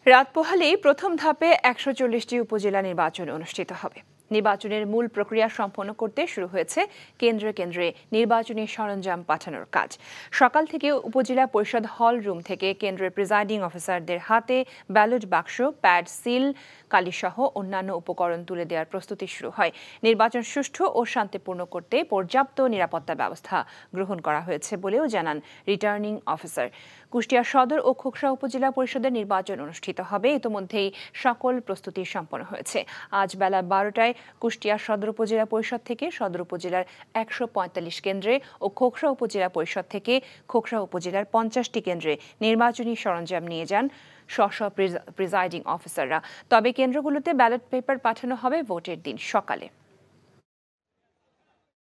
রাত পোহালেই প্রথম ধাপে ১৪০টি উপজেলা নির্বাচন অনুষ্ঠিত হবে। নির্বাচনের মূল প্রক্রিয়া সম্পন্ন করতে শুরু হয়েছে কেন্দ্রে কেন্দ্রে নির্বাচনী সরঞ্জাম পাঠানোর কাজ। সকাল থেকে উপজেলা পরিষদ হল রুম থেকে কেন্দ্রের প্রিজাইডিং অফিসারদের হাতে ব্যালট বাক্স, প্যাড, সিল, কালিসহ অন্যান্য উপকরণ তুলে দেওয়ার প্রস্তুতি শুরু হয়। নির্বাচন সুষ্ঠু ও শান্তিপূর্ণ করতে পর্যাপ্ত নিরাপত্তা ব্যবস্থা গ্রহণ করা হয়েছে বলেও জানান রিটার্নিং অফিসার। কুষ্টিয়া সদর ও খোকসা উপজেলা পরিষদের নির্বাচন অনুষ্ঠিত হবে। ইতোমধ্যেই সকল প্রস্তুতি সম্পন্ন হয়েছে। আজ বেলা ১২টায় কুষ্টিয়া সদর উপজেলা পরিষদ থেকে সদর উপজেলার ১৪৫ কেন্দ্রে ও খোকসা উপজেলা পরিষদ থেকে খোকসা উপজেলার ৫০টি কেন্দ্রে নির্বাচনী সরঞ্জাম নিয়ে যান স্ব প্রিজাইডিং অফিসাররা। তবে কেন্দ্রগুলোতে ব্যালট পেপার পাঠানো হবে ভোটের দিন সকালে।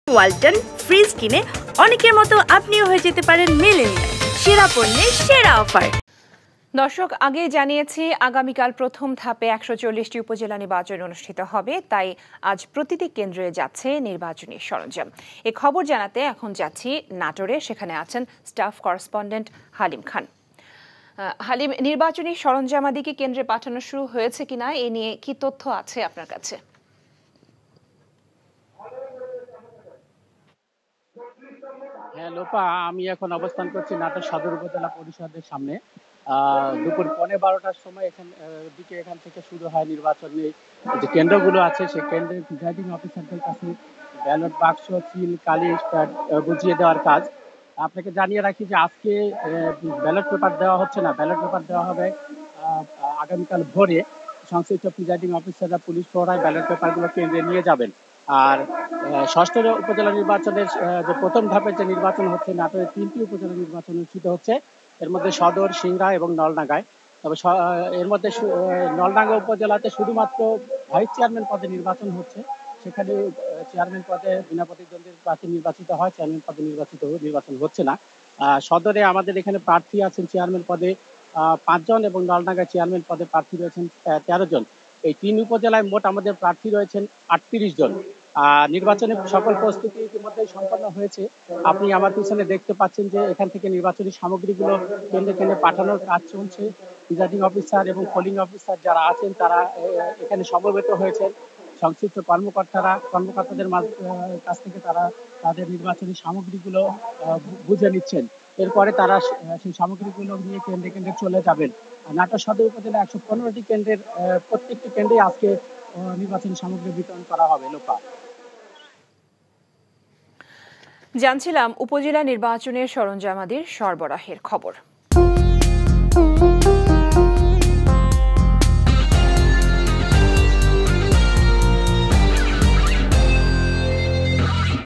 ওয়ালটন ফ্রিজ কিনে অনেকের মতো আপনিও হয়ে যেতে পারেন মিলেনিয়াল। সেরা পণ্যের সেরা অফার। দর্শক, আগে জানিয়েছি আগামীকাল প্রথম ধাপে ১৪০টি উপজেলা নির্বাচন অনুষ্ঠিত হবে, তাই আজ প্রতিটি কেন্দ্রে যাচ্ছে নির্বাচনী সরঞ্জাম। এ খবর জানাতে এখন যাচ্ছি নাটোরে। সেখানে আছেন স্টাফ করেসপন্ডেন্ট হালিম খান। হালিম, নির্বাচনী সরঞ্জামাদি কি কেন্দ্রে পাঠানো শুরু হয়েছে কিনা, এ নিয়ে কি তথ্য আছে আপনার কাছে? হ্যাঁ লোপা, আমি এখন অবস্থান করছি নাটোর সদর উপজেলা পরিষদের সামনে। দুপুর ১১:১২টার সময় এখান থেকে শুরু হয় নির্বাচনী যে কেন্দ্রগুলো আছে সেই কেন্দ্রের প্রিজাইডিং অফিসারদের কাছে ব্যালট বাক্স, সিল, কালি, বুঝিয়ে দেওয়ার কাজ। আপনাকে জানিয়ে রাখি যে আজকে ব্যালট পেপার দেওয়া হচ্ছে না, ব্যালট পেপার দেওয়া হবে আগামীকাল ভোরে। সংশ্লিষ্ট প্রিজাইডিং অফিসাররা পুলিশ প্রহরায় ব্যালট পেপারগুলো কেন্দ্রে নিয়ে যাবেন। আর ষষ্ঠ উপজেলা নির্বাচনের যে প্রথম ধাপের যে নির্বাচন হচ্ছে, নাটোরের 3টি উপজেলা নির্বাচন অনুষ্ঠিত হচ্ছে। এর মধ্যে সদর, সিংড়া এবং নলডাঙ্গায়। তবে এর মধ্যে নলডাঙ্গা উপজেলাতে শুধুমাত্র ভাইস চেয়ারম্যান পদে নির্বাচন হচ্ছে। সেখানে চেয়ারম্যান পদে বিনা প্রতিদ্বন্দ্বীর প্রার্থী নির্বাচিত হয়, চেয়ারম্যান পদে নির্বাচন হচ্ছে না। সদরে আমাদের এখানে প্রার্থী আছেন চেয়ারম্যান পদে 5 জন এবং নলডাঙ্গা চেয়ারম্যান পদে প্রার্থী রয়েছেন 13 জন। এই 3 উপজেলায় মোট আমাদের প্রার্থী রয়েছেন 38 জন। নির্বাচনের সকল প্রস্তুতি ইতিমধ্যে সম্পন্ন হয়েছে। আপনি আমার পিছনে দেখতে পাচ্ছেন যে এখান থেকে নির্বাচনী সামগ্রীগুলো কেন্দ্রে কেন্দ্রে পাঠানোর কাজ চলছে। প্রিজাইডিং অফিসার এবং পোলিং অফিসার যারা আছেন তারা এখানে সমবেত হয়েছেন। সংশ্লিষ্ট কর্মকর্তাদের কাছ থেকে তারা তাদের নির্বাচনী সামগ্রীগুলো বুঝে নিচ্ছেন। এরপরে তারা সেই সামগ্রীগুলো নিয়ে কেন্দ্রে কেন্দ্রে চলে যাবেন। নাটোর সদর উপজেলা 115টি কেন্দ্রের প্রত্যেকটি কেন্দ্রে আজকে নির্বাচনী সামগ্রী বিতরণ করা হবে। লোপা, জানছিলাম উপজেলা নির্বাচনের সরঞ্জামাদির সরবরাহের খবর।